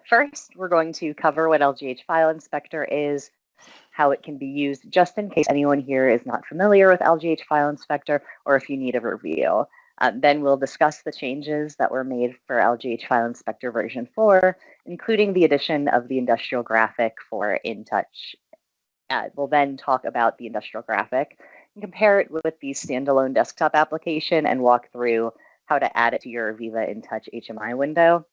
first, we're going to cover what LGH File Inspector is, how it can be used, just in case anyone here is not familiar with LGH File Inspector, or if you need a review. Then we'll discuss the changes that were made for LGH File Inspector version 4, including the addition of the industrial graphic for InTouch. We'll then talk about the industrial graphic and compare it with the standalone desktop application and walk through how to add it to your Aviva InTouch HMI window.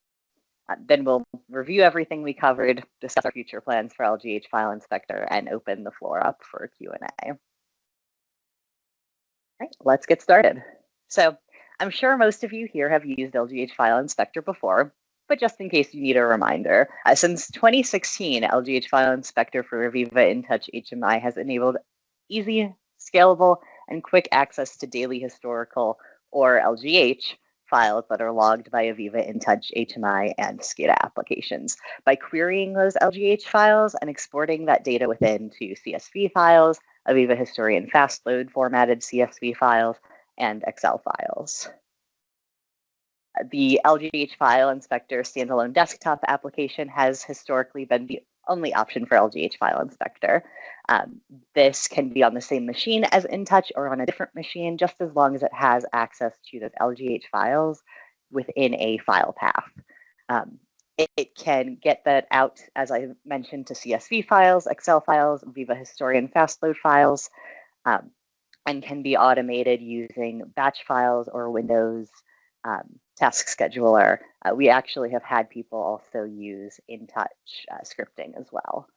Then we'll review everything we covered, discuss our future plans for LGH File Inspector, and open the floor up for Q&A. All right, let's get started. So I'm sure most of you here have used LGH File Inspector before, but just in case you need a reminder, since 2016, LGH File Inspector for Aviva InTouch HMI has enabled easy, scalable, and quick access to daily historical, or LGH, files that are logged by Aviva InTouch HMI and SCADA applications. By querying those LGH files and exporting that data within to CSV files, Aviva History and FastLoad formatted CSV files, and Excel files. The LGH File Inspector standalone desktop application has historically been the only option for LGH File Inspector. This can be on the same machine as InTouch or on a different machine, just as long as it has access to those LGH files within a file path. It can get that out, as I mentioned, to CSV files, Excel files, Aviva History and FastLoad files, and can be automated using batch files or Windows task scheduler. We actually have had people also use InTouch scripting as well.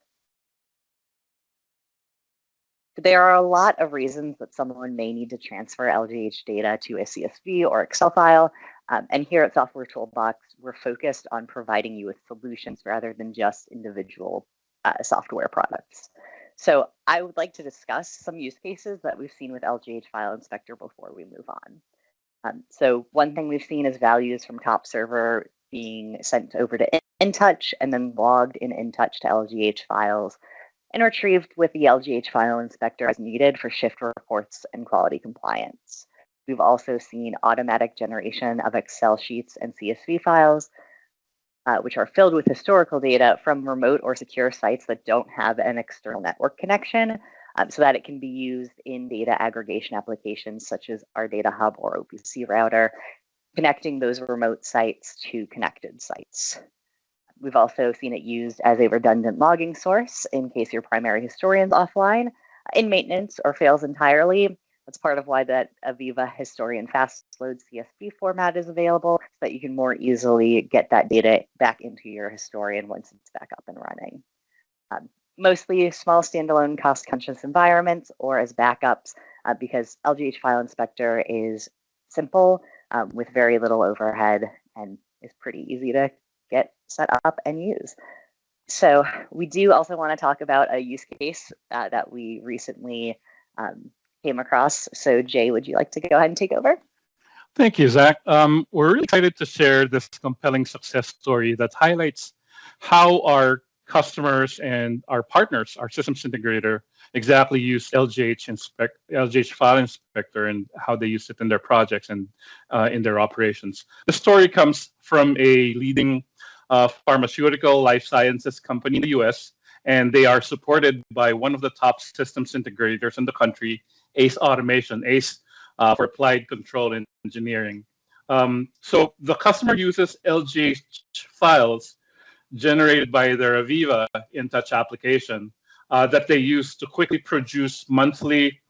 There are a lot of reasons that someone may need to transfer LGH data to a CSV or Excel file. And here at Software Toolbox, we're focused on providing you with solutions rather than just individual software products. So I would like to discuss some use cases that we've seen with LGH File Inspector before we move on. So one thing we've seen is values from top server being sent over to InTouch and then logged in InTouch to LGH files and retrieved with the LGH File Inspector as needed for shift reports and quality compliance. We've also seen automatic generation of Excel sheets and CSV files, which are filled with historical data from remote or secure sites that don't have an external network connection, so that it can be used in data aggregation applications such as our Data Hub or OPC router, connecting those remote sites to connected sites. We've also seen it used as a redundant logging source in case your primary historian's offline, in maintenance, or fails entirely. That's part of why that Aviva Historian FastLoad CSV format is available, so that you can more easily get that data back into your historian once it's back up and running. Mostly small standalone cost-conscious environments or as backups, because LGH File Inspector is simple with very little overhead and is pretty easy to get set up and use. So we do also want to talk about a use case that we recently came across. So Jay, would you like to go ahead and take over? Thank you, Zach. We're really excited to share this compelling success story that highlights how our customers and our partners, our systems integrator, exactly use LGH File Inspector and how they use it in their projects and in their operations. The story comes from a leading pharmaceutical life sciences company in the US, and they are supported by one of the top systems integrators in the country, ACE Automation, ACE for Applied Control Engineering. So the customer uses LGH files generated by their Aviva InTouch application that they use to quickly produce monthly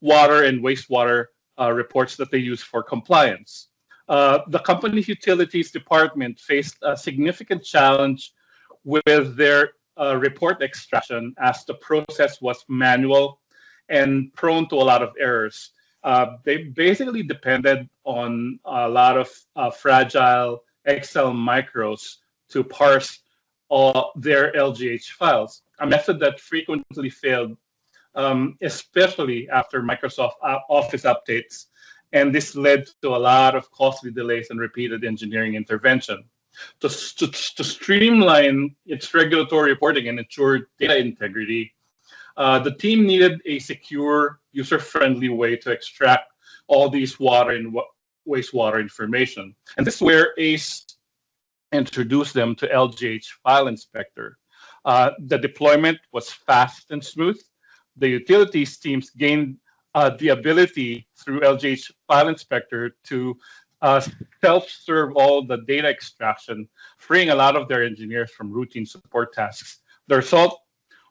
water and wastewater reports that they use for compliance. The company's utilities department faced a significant challenge with their report extraction, as the process was manual and prone to a lot of errors. They basically depended on a lot of fragile Excel macros to parse all their LGH files, a method that frequently failed, especially after Microsoft Office updates. And this led to a lot of costly delays and repeated engineering intervention. To streamline its regulatory reporting and ensure data integrity, the team needed a secure, user-friendly way to extract all these water and wastewater information. And this is where ACE introduced them to LGH File Inspector. The deployment was fast and smooth. The utilities teams gained the ability through LGH File Inspector to self-serve all the data extraction, freeing a lot of their engineers from routine support tasks. The result,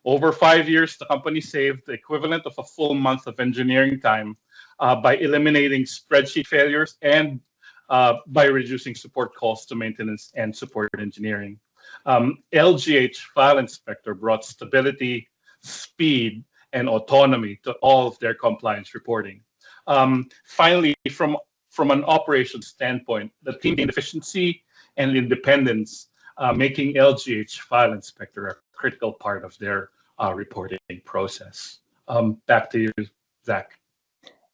over 5 years, the company saved the equivalent of a full month of engineering time by eliminating spreadsheet failures and by reducing support calls to maintenance and support engineering. LGH File Inspector brought stability, speed, and autonomy to all of their compliance reporting. Finally, from an operations standpoint, the team gained efficiency and independence, making LGH File Inspector a critical part of their reporting process. Back to you, Zach.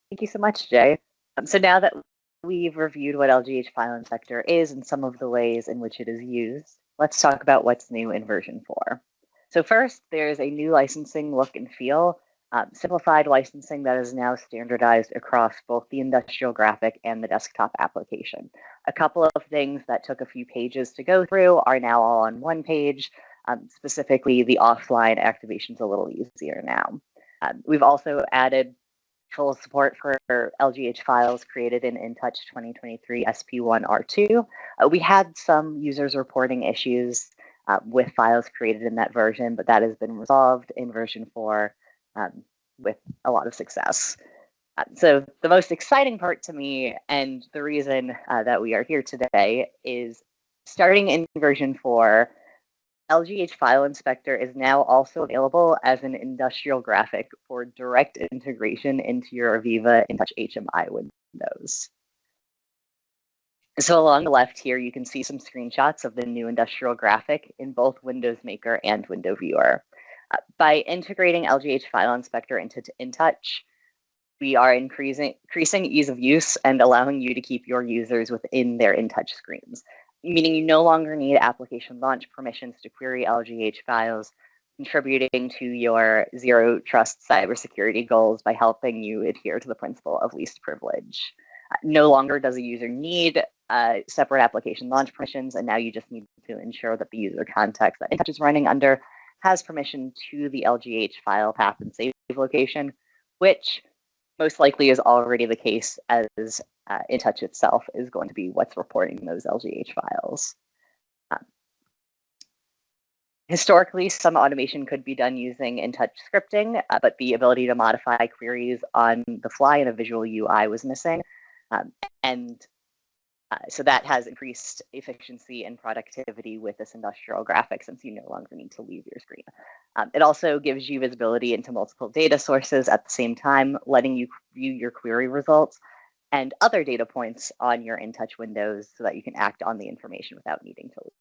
Thank you so much, Jay. So now that we've reviewed what LGH File Inspector is and some of the ways in which it is used, let's talk about what's new in version 4. So first, there's a new licensing look and feel, simplified licensing that is now standardized across both the industrial graphic and the desktop application. A couple of things that took a few pages to go through are now all on one page. Specifically, the offline activation is a little easier now. We've also added full support for LGH files created in InTouch 2023 SP1R2. We had some users reporting issues with files created in that version, but that has been resolved in version 4 with a lot of success. So the most exciting part to me, and the reason that we are here today, is starting in version 4, LGH File Inspector is now also available as an industrial graphic for direct integration into your Aviva InTouch HMI windows. So along the left here, you can see some screenshots of the new industrial graphic in both WindowMaker and WindowViewer. By integrating LGH File Inspector into InTouch, we are increasing ease of use and allowing you to keep your users within their InTouch screens, meaning you no longer need application launch permissions to query LGH files, contributing to your zero trust cybersecurity goals by helping you adhere to the principle of least privilege. No longer does a user need separate application launch permissions, and now you just need to ensure that the user context that InTouch is running under has permission to the LGH file path and save location, which most likely is already the case, as InTouch itself is going to be what's reporting those LGH files. Historically, some automation could be done using InTouch scripting, but the ability to modify queries on the fly in a visual UI was missing. So that has increased efficiency and productivity with this industrial graphic, since you no longer need to leave your screen. It also gives you visibility into multiple data sources at the same time, letting you view your query results and other data points on your InTouch windows so that you can act on the information without needing to leave.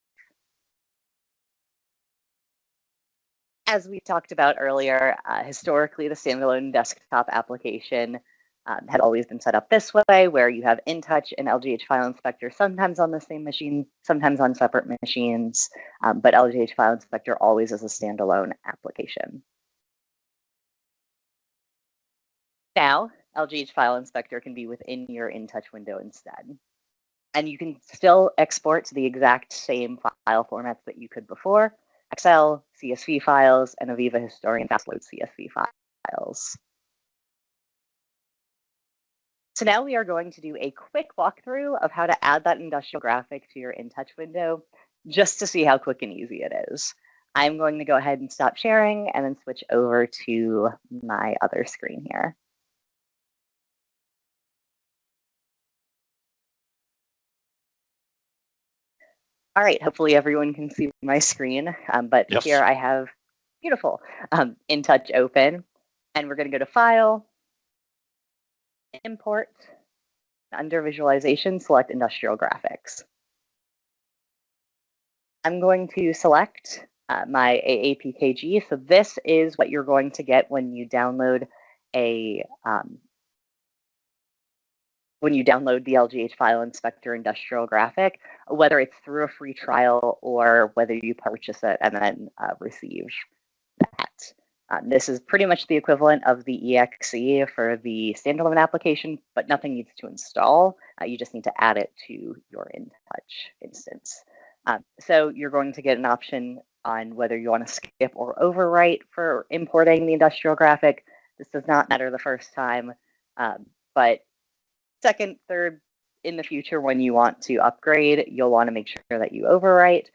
As we talked about earlier, historically, the standalone desktop application had always been set up this way, where you have InTouch and LGH File Inspector sometimes on the same machine, sometimes on separate machines, but LGH File Inspector always as a standalone application. Now, LGH File Inspector can be within your InTouch window instead. And you can still export to the exact same file formats that you could before: Excel, CSV files, and Aviva Historian FastLoad CSV files. So now we are going to do a quick walkthrough of how to add that industrial graphic to your InTouch window, just to see how quick and easy it is. I'm going to go ahead and stop sharing and then switch over to my other screen here. All right, hopefully everyone can see my screen, but yes. Here I have, beautiful, InTouch open, and we're going to go to File, Import, under Visualization, select Industrial Graphics. I'm going to select my AAPKG. So this is what you're going to get when you download the LGH File Inspector Industrial Graphic, whether it's through a free trial or whether you purchase it and then receive that. This is pretty much the equivalent of the EXE for the standalone application, but nothing needs to install. You just need to add it to your InTouch instance. So you're going to get an option on whether you want to skip or overwrite for importing the industrial graphic. This does not matter the first time, but second, third, in the future when you want to upgrade, you'll want to make sure that you overwrite.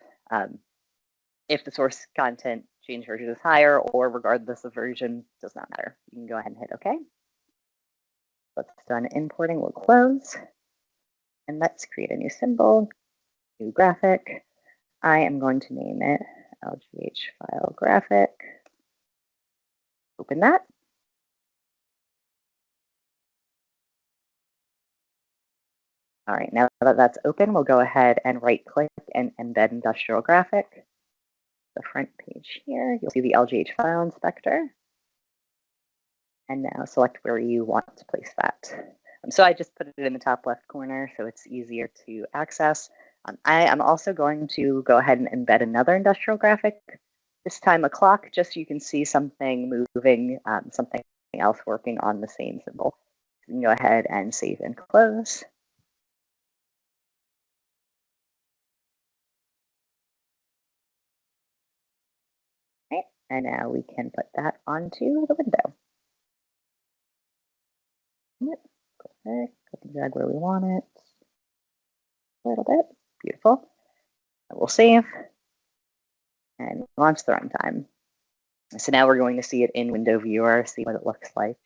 If the source content change version is higher or regardless of version, does not matter. You can go ahead and hit OK. Let's done importing, we'll close. And let's create a new symbol, new graphic. I am going to name it LGH File Graphic. Open that. All right, now that that's open, we'll go ahead and right-click and embed industrial graphic. The front page here, you'll see the LGH File Inspector. And now select where you want to place that. So I just put it in the top left corner so it's easier to access. I am also going to go ahead and embed another industrial graphic, this time a clock, just so you can see something moving, something else working on the same symbol. You can go ahead and save and close. Okay, and now we can put that onto the window. Yep. Click and drag where we want it. A little bit. Beautiful. And we'll save and launch the runtime. So now we're going to see it in WindowViewer, see what it looks like.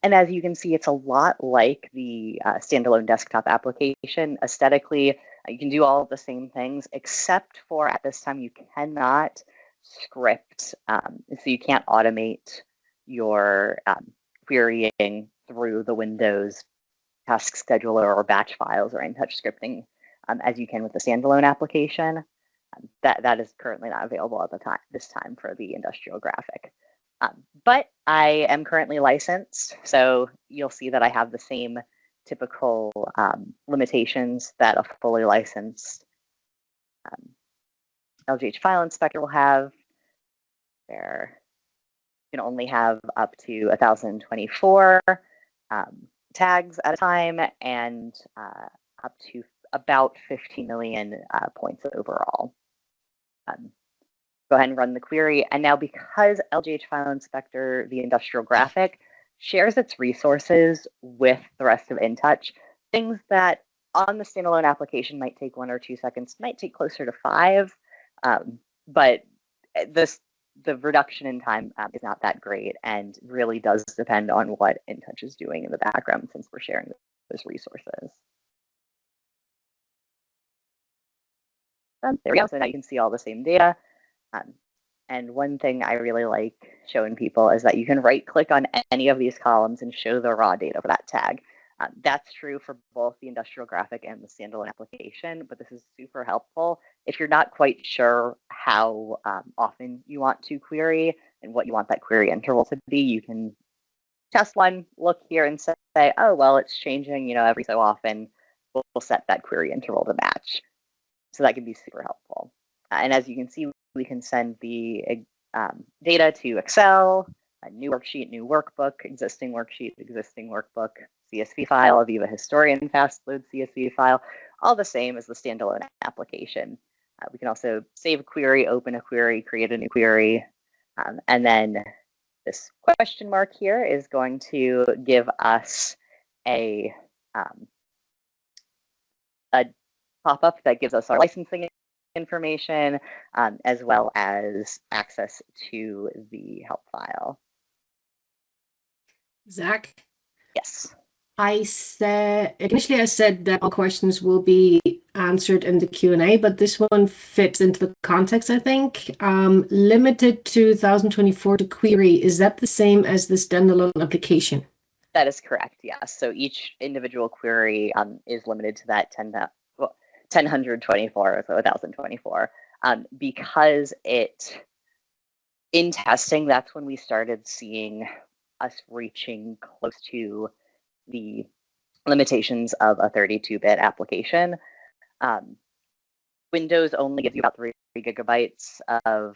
And as you can see, it's a lot like the standalone desktop application. Aesthetically, you can do all of the same things, except for at this time, you cannot script. So you can't automate your querying through the Windows task scheduler or batch files or InTouch scripting as you can with the standalone application. That is currently not available at this time for the industrial graphic. But I am currently licensed, so you'll see that I have the same typical limitations that a fully licensed LGH File Inspector will have. There, you can only have up to 1,024 tags at a time and up to about 15 million points overall. Go ahead and run the query. And now because LGH File Inspector, the industrial graphic, shares its resources with the rest of InTouch, things that on the standalone application might take 1 or 2 seconds, might take closer to 5. But the reduction in time is not that great and really does depend on what InTouch is doing in the background since we're sharing those resources. There we go. So now you can see all the same data. And one thing I really like showing people is that you can right-click on any of these columns and show the raw data for that tag. That's true for both the industrial graphic and the standalone application, but this is super helpful. If you're not quite sure how often you want to query and what you want that query interval to be, you can test one, look here and say, oh, well, it's changing, every so often. We'll set that query interval to match. So that can be super helpful. And as you can see, we can send the data to Excel, a new worksheet, new workbook, existing worksheet, existing workbook, CSV file, Aviva Historian FastLoad CSV file, all the same as the standalone application. We can also save a query, open a query, create a new query, and then this question mark here is going to give us a pop-up that gives us our licensing information, as well as access to the help file. Zach? Yes. Initially I said that all questions will be answered in the Q&A, but this one fits into the context, I think. Limited to 1024 to query, is that the same as the standalone application? That is correct, yes. So each individual query is limited to that 1024, so 1024, because in testing, that's when we started seeing us reaching close to the limitations of a 32-bit application. Windows only gives you about 3 gigabytes of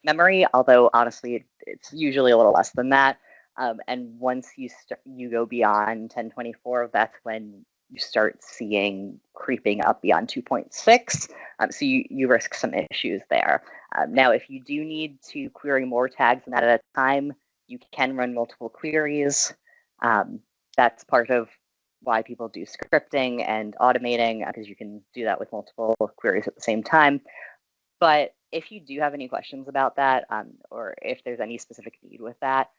memory, although honestly, it's usually a little less than that. And once you go beyond 1024, that's when you start seeing creeping up beyond 2.6. So you risk some issues there. Now, if you do need to query more tags than that at a time, you can run multiple queries. That's part of why people do scripting and automating, because you can do that with multiple queries at the same time. But if you do have any questions about that, or if there's any specific need with that,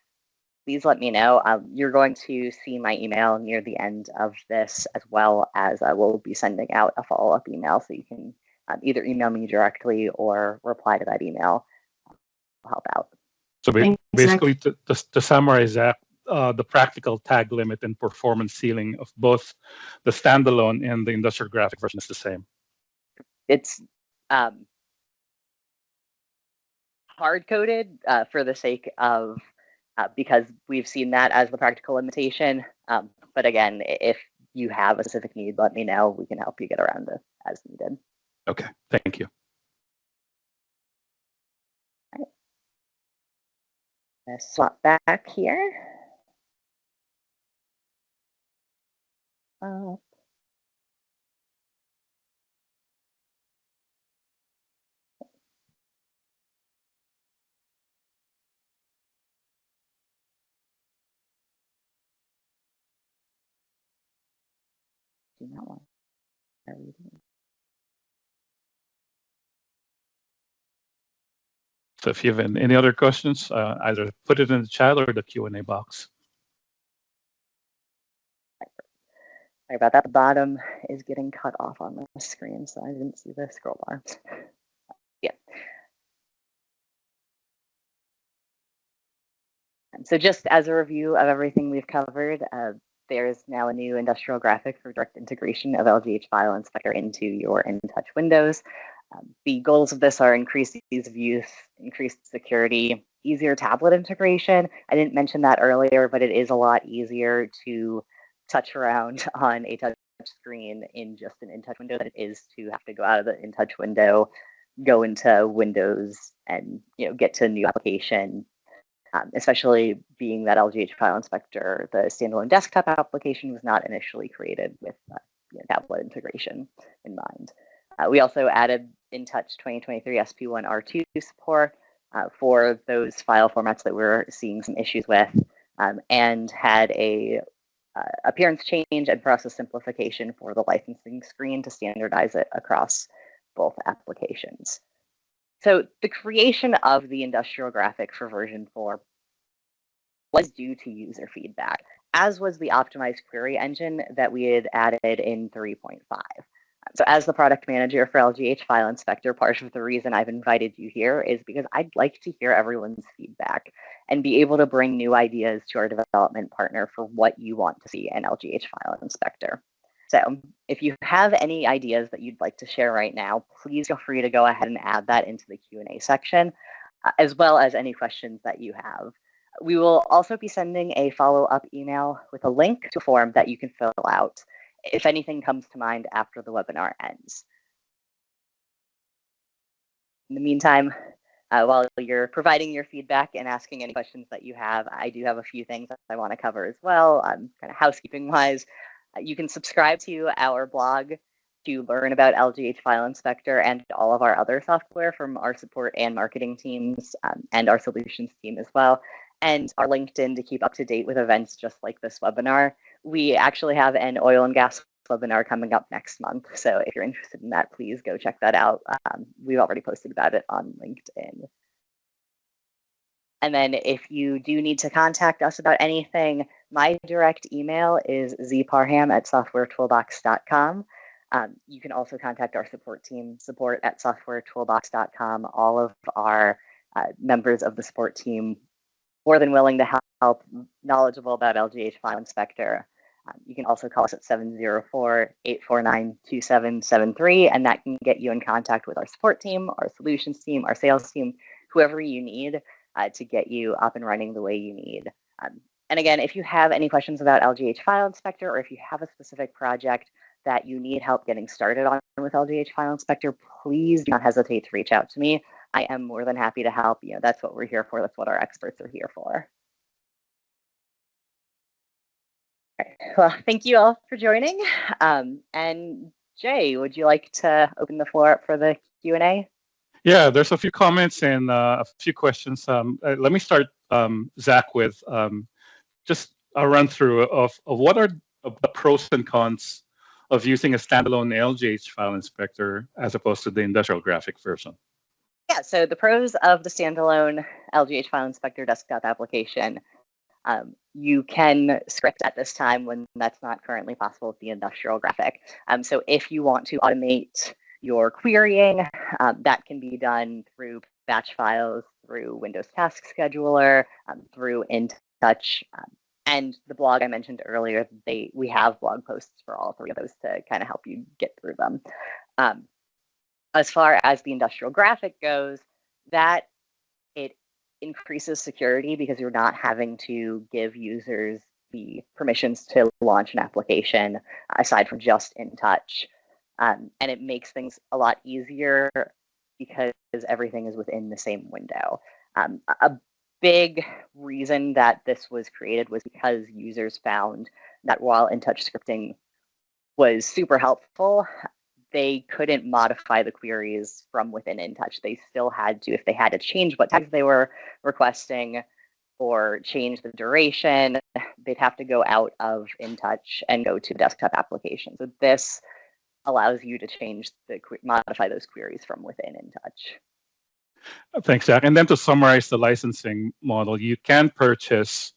please let me know. You're going to see my email near the end of this, as well as I will be sending out a follow-up email, so you can either email me directly or reply to that email. I'll help out. So basically, to summarize that, the practical tag limit and performance ceiling of both the standalone and the industrial graphic version is the same. It's hard-coded for the sake of, because we've seen that as the practical limitation. But again, if you have a specific need, let me know. We can help you get around it as needed. Okay, thank you. All right. Let's swap back here. Do not want to read it. So if you have any other questions, either put it in the chat or the Q&A box. Sorry about that. The bottom is getting cut off on the screen, so I didn't see the scroll bar. Yeah. So just as a review of everything we've covered, there's now a new industrial graphic for direct integration of LGH File Inspector into your InTouch windows. The goals of this are increased ease of use, increased security, easier tablet integration. I didn't mention that earlier, but it is a lot easier to touch around on a touch screen in just an InTouch window than it is to have to go out of the InTouch window, go into Windows, and get to a new application. Especially being that LGH File Inspector, the standalone desktop application, was not initially created with tablet integration in mind. We also added InTouch 2023 SP1R2 support for those file formats that we're seeing some issues with, and had a appearance change and process simplification for the licensing screen to standardize it across both applications. So the creation of the industrial graphic for version 4 was due to user feedback, as was the optimized query engine that we had added in 3.5. So as the product manager for LGH File Inspector, part of the reason I've invited you here is because I'd like to hear everyone's feedback and be able to bring new ideas to our development partner for what you want to see in LGH File Inspector. So if you have any ideas that you'd like to share right now, please feel free to go ahead and add that into the Q&A section, as well as any questions that you have. We will also be sending a follow-up email with a link to a form that you can fill out if anything comes to mind after the webinar ends. In the meantime, while you're providing your feedback and asking any questions that you have, I do have a few things that I want to cover as well, kind of housekeeping-wise. You can subscribe to our blog to learn about LGH File Inspector and all of our other software from our support and marketing teams, and our solutions team as well, and our LinkedIn to keep up to date with events just like this webinar. We actually have an oil and gas webinar coming up next month, so if you're interested in that, please go check that out. We've already posted about it on LinkedIn. And then if you do need to contact us about anything, my direct email is zparham@softwaretoolbox.com. You can also contact our support team, support@softwaretoolbox.com. All of our members of the support team more than willing to help, knowledgeable about LGH File Inspector. You can also call us at 704-849-2773, and that can get you in contact with our support team, our solutions team, our sales team, whoever you need to get you up and running the way you need. And again, if you have any questions about LGH File Inspector, or if you have a specific project that you need help getting started on with LGH File Inspector, please do not hesitate to reach out to me. I am more than happy to help. That's what we're here for. That's what our experts are here for. Well, thank you all for joining. And Jay, would you like to open the floor up for the Q&A? Yeah, there's a few comments and a few questions. Let me start, Zach, with just a run through of what are the pros and cons of using a standalone LGH file inspector as opposed to the industrial graphic version. Yeah, so the pros of the standalone LGH File Inspector desktop application. You can script at this time when that's not currently possible with the industrial graphic. So if you want to automate your querying, that can be done through batch files, through Windows Task Scheduler, through InTouch. And the blog I mentioned earlier, we have blog posts for all three of those to kind of help you get through them. As far as the industrial graphic goes, that it increases security because you're not having to give users the permissions to launch an application aside from just InTouch. And it makes things a lot easier because everything is within the same window. A big reason that this was created was because users found that while InTouch scripting was super helpful, they couldn't modify the queries from within InTouch. They still had to, if they had to change what tags they were requesting or change the duration, they'd have to go out of InTouch and go to the desktop application. So this allows you to modify those queries from within InTouch. Thanks, Zach. And then to summarize the licensing model, you can purchase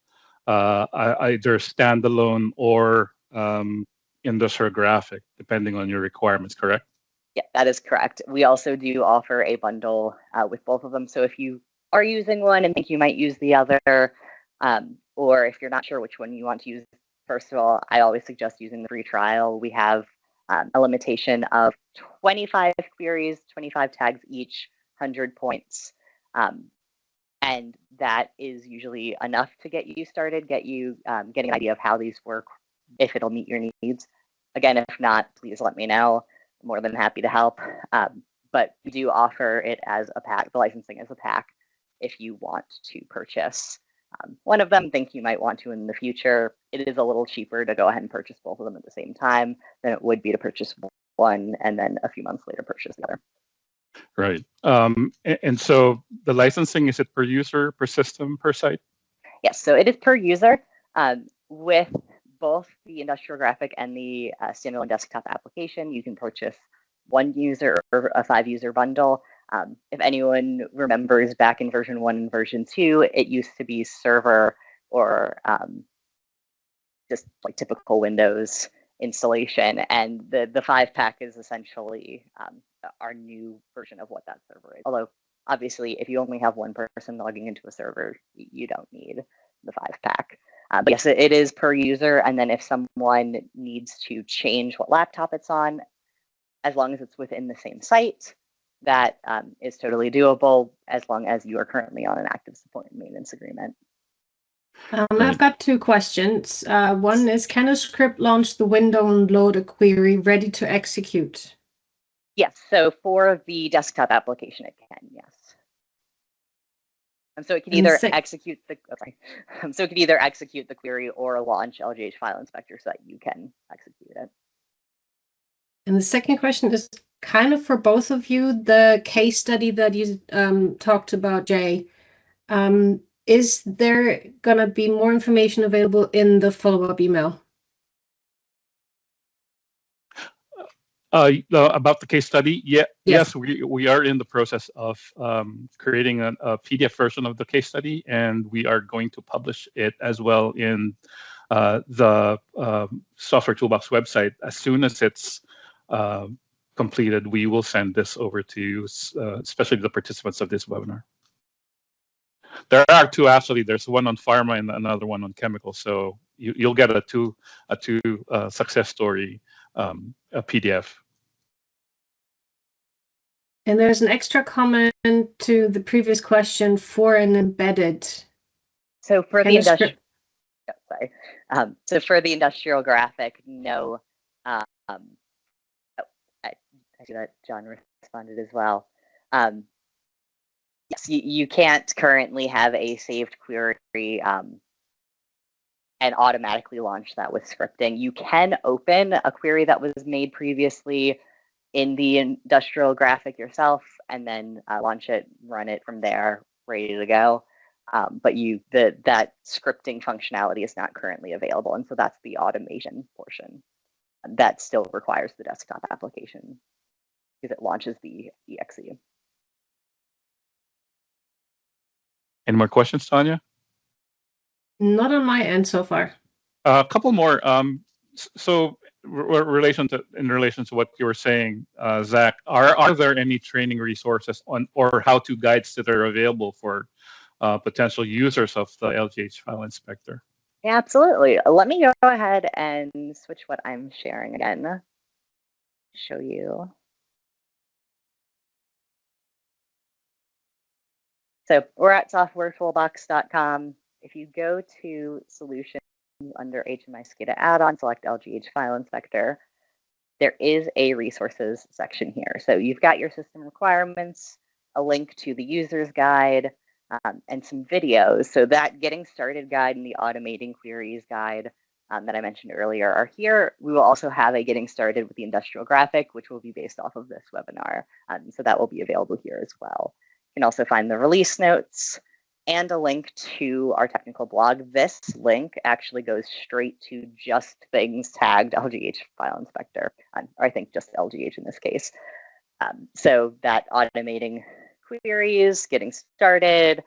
either standalone or industrial graphic, depending on your requirements, correct? Yeah, that is correct. We also do offer a bundle with both of them. So if you are using one and think you might use the other, or if you're not sure which one you want to use, first of all, I always suggest using the free trial. We have a limitation of 25 queries, 25 tags each, 100 points. And that is usually enough to get you started, get you getting an idea of how these work, if it'll meet your needs. Again, if not, please let me know. I'm more than happy to help. But we do offer it as a pack, the licensing as a pack, if you want to purchase one of them, think you might want to in the future. It is a little cheaper to go ahead and purchase both of them at the same time than it would be to purchase one and then a few months later purchase the other. Right. And so the licensing, is it per user, per system, per site? Yes, so it is per user. With both the industrial graphic and the standalone desktop application, you can purchase one user or a 5-user bundle. If anyone remembers back in version 1 and version 2, it used to be server or just like typical Windows installation. And the 5-pack is essentially our new version of what that server is. Although, obviously, if you only have one person logging into a server, you don't need the 5-pack. But yes, it is per user. And then if someone needs to change what laptop it's on, as long as it's within the same site, that is totally doable as long as you are currently on an active support and maintenance agreement. I've got 2 questions. One is, can a script launch the window and load a query ready to execute? Yes, so for the desktop application, it can, yes. And so it can either execute the so it can either execute the query or launch LGH File Inspector so that you can execute it. And the second question is kind of for both of you. The case study that you talked about, Jay, is there going to be more information available in the follow-up email? About the case study, yes, we are in the process of creating a PDF version of the case study, and we are going to publish it as well in the Software Toolbox website. As soon as it's completed, we will send this over to you, especially the participants of this webinar. There are 2 actually. There's one on pharma and another one on chemical. So you'll get a two success story a PDF. And there's an extra comment to the previous question for an embedded. So for the industrial, so for the industrial graphic, no. I see that John responded as well. Yes, you can't currently have a saved query and automatically launch that with scripting. You can open a query that was made previously in the industrial graphic yourself, and then launch it, run it from there, ready to go. But that scripting functionality is not currently available, and so that's the automation portion. That still requires the desktop application because it launches the exe. Any more questions, Tanya? Not on my end so far. A couple more. So in relation to what you were saying, Zach, are there any training resources on or how-to guides that are available for potential users of the LGH File Inspector? Yeah, absolutely. Let me go ahead and switch what I'm sharing again. Show you. So we're at softwaretoolbox.com. If you go to Solutions under HMI SCADA add-on, select LGH File Inspector, there is a resources section here. So you've got your system requirements, a link to the user's guide, and some videos. So that getting started guide and the automating queries guide that I mentioned earlier are here. We will also have a getting started with the industrial graphic, which will be based off of this webinar. So that will be available here as well. You can also find the release notes and a link to our technical blog. This link actually goes straight to just things tagged LGH File Inspector, or I think just LGH in this case. So that automating queries, getting started,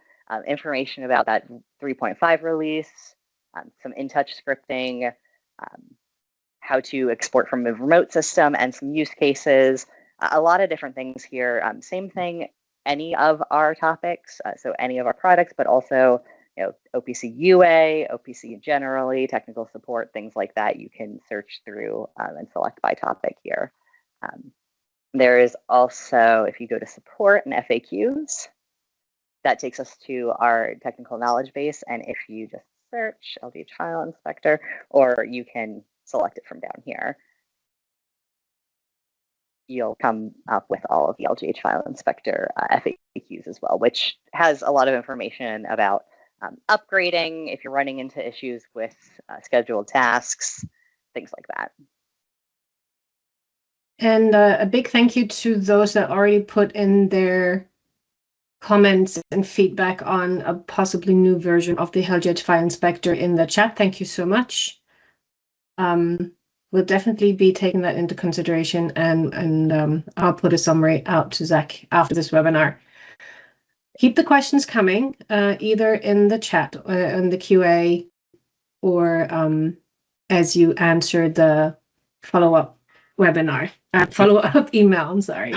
information about that 3.5 release, some InTouch scripting, how to export from a remote system, and some use cases. A lot of different things here. Same thing, any of our topics, so any of our products, but also OPC UA, OPC generally, technical support, things like that. You can search through and select by topic here. There is also, if you go to support and FAQs, that takes us to our technical knowledge base. And if you just search LGH File Inspector, or you can select it from down here, you'll come up with all of the LGH File Inspector FAQs as well, which has a lot of information about upgrading if you're running into issues with scheduled tasks, things like that. And a big thank you to those that already put in their comments and feedback on a possibly new version of the LGH File Inspector in the chat. Thank you so much. We'll definitely be taking that into consideration, and I'll put a summary out to Zach after this webinar. Keep the questions coming, either in the chat, in the QA, or as you answer the follow-up webinar, follow-up email. I'm sorry.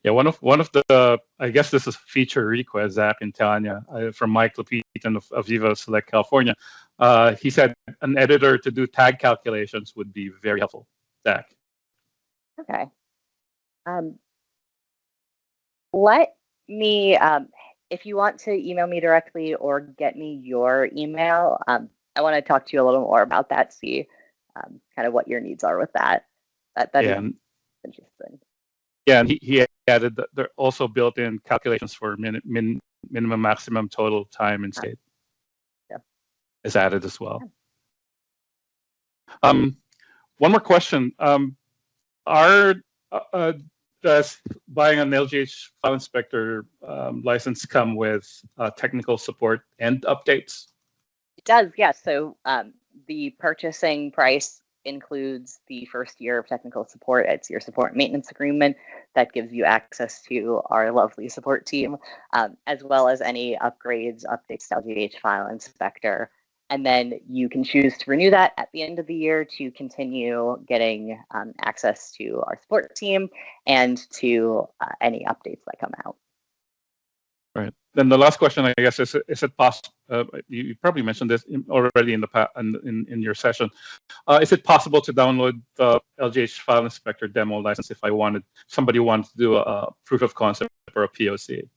Yeah, one of the I guess this is a feature request, Zach and Tanya, from Mike Lepitan of Aviva Select California. He said an editor to do tag calculations would be very helpful. Zach. Okay. Let me, if you want to email me directly or get me your email, I want to talk to you a little more about that, see kind of what your needs are with that. That is interesting. Yeah, and he added that they're also built in calculations for minimum, maximum, total time and state. Yeah, is added as well. One more question: does buying an LGH File Inspector license come with technical support and updates? It does, yes. So the purchasing price includes the first year of technical support. It's your support maintenance agreement that gives you access to our lovely support team, as well as any upgrades, updates to LGH File Inspector. And then you can choose to renew that at the end of the year to continue getting access to our support team and to any updates that come out. Right. Then the last question, I guess, is it possible? You probably mentioned this already in the in your session. Is it possible to download the LGH File Inspector demo license if somebody wanted to do a proof of concept or a POC?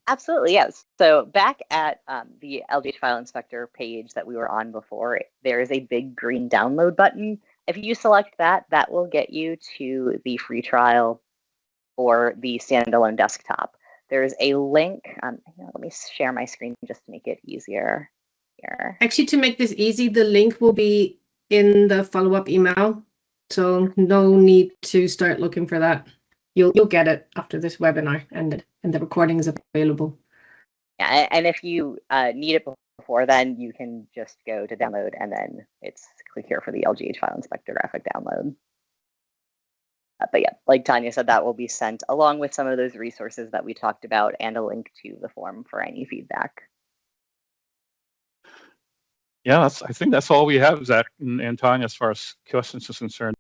Absolutely, yes. So back at the LGH File Inspector page that we were on before, there is a big green download button. If you select that, that will get you to the free trial or the standalone desktop. There's a link. Let me share my screen just to make it easier here. Actually, to make this easy, the link will be in the follow-up email, so no need to start looking for that. You'll get it after this webinar, and the recording is available. Yeah, and if you need it before then, you can just go to download, and then click here for the LGH File Inspector graphic download. But yeah, like Tanya said, that will be sent along with some of those resources that we talked about and a link to the form for any feedback. Yeah, I think that's all we have, Zach and Tanya, as far as questions is concerned.